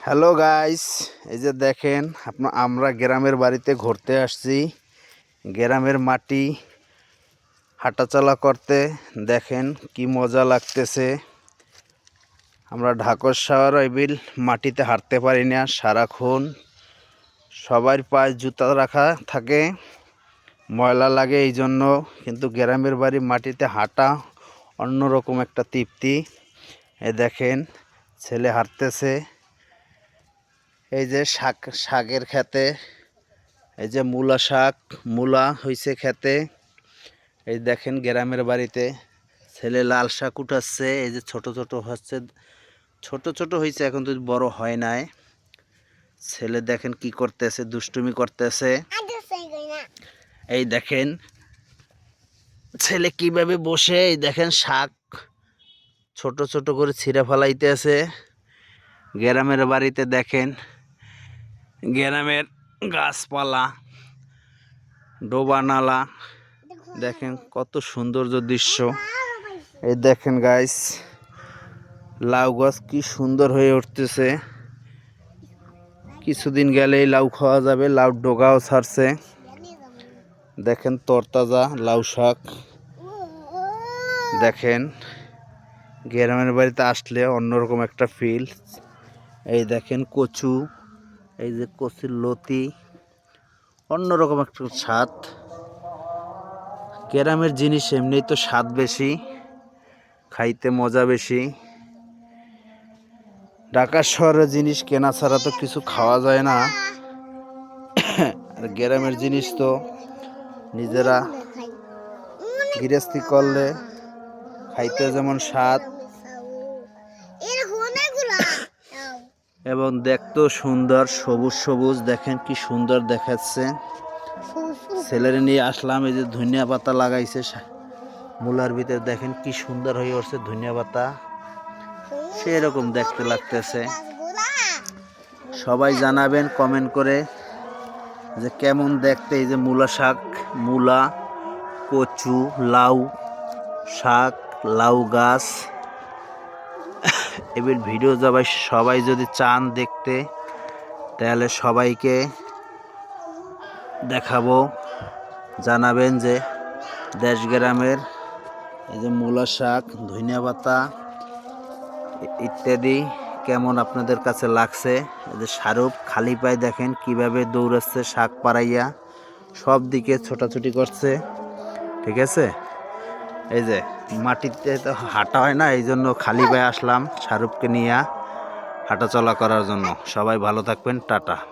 Hello guys, এই যে দেখেন আমরা গ্রামের বাড়িতে ঘুরতে আসছি। গ্রামের মাটি হাঁটাচলা করতে দেখেন কি মজা লাগতেছে। আমরা ঢাকার শহর এবিল মাটিতে হাঁটতে পারি না, সারাক্ষণ সবার পায়ে জুতা রাখা থাকে, ময়লা লাগে এই জন্য। কিন্তু গ্রামের বাড়ি মাটিতে হাঁটা অন্যরকম একটা তৃপ্তি। এই দেখেন ছেলে হাঁটতেছে। এই যে শাকের খেতে, এই যে মূলা হয়েছে খেতে। এই দেখেন গ্রামের বাড়িতে ছেলে লাল শাক উঠাচ্ছে। এই যে ছোট ছোট হচ্ছে, ছোট ছোট হয়েছে, এখন তো বড় হয় নাই। ছেলে দেখেন কি করতেছে, দুষ্টুমি করতেছে। এই দেখেন ছেলে কিভাবে বসে, এই দেখেন শাক ছোট ছোট করে ছিঁড়ে ফেলাইতেছে। গ্রামের বাড়িতে দেখেন গ্রামের গাছপালা, ডোবা নালা, দেখেন কত সৌন্দর্য দৃশ্য। এই দেখেন গাইস, লাউ গাছ কি সুন্দর হয়ে উঠতেছে। কিছুদিন গেলেই লাউ খাওয়া যাবে। লাউ ডোগাও ছাড়ছে, দেখেন তরতাজা লাউ শাক। দেখেন গ্রামের বাড়িতে আসলে অন্যরকম একটা ফিল। এই দেখেন কচু, এই যে কচুর লতি, অন্যরকম একটা স্বাদ। গ্রামের জিনিস এমনিই তো স্বাদ বেশি, খাইতে মজা বেশি। ঢাকা শহরের জিনিস কেনা ছাড়া তো কিছু খাওয়া যায় না। আর গ্রামের জিনিস তো নিজেরা গৃহস্থী করলে খাইতে যেমন স্বাদ এবং দেখতেও সুন্দর, সবুজ সবুজ। দেখেন কি সুন্দর দেখাচ্ছে। ছেলেরে নিয়ে আসলাম, এই যে ধনিয়া পাতা লাগাইছে মূলার ভিতরে, দেখেন কি সুন্দর হয়ে উঠছে ধনিয়া পাতা, সেরকম দেখতে লাগতেছে। সবাই জানাবেন কমেন্ট করে যে কেমন দেখতে। এই যে মূলা শাক, মূলা, কচু, লাউ শাক, লাউ গাছ। এবার ভিডিও সবাই যদি চান দেখতে, তাহলে সবাইকে দেখাবো। জানাবেন যে দেশ গ্রামের এই যে মূলা শাক, ধনিয়া পাতা ইত্যাদি কেমন আপনাদের কাছে লাগছে। এই যে শাহরুখ খালি পায়ে দেখেন কিভাবে দৌড়াচ্ছে শাক পাড়াইয়া, সব দিকে ছোটাছুটি করছে। ঠিক আছে, এই যে মাটিতে তো হাঁটা হয় না, এই জন্য খালি পায়ে আসলাম শাহরুখকে নিয়ে হাঁটাচলা করার জন্য। সবাই ভালো থাকবেন, টাটা, বাই।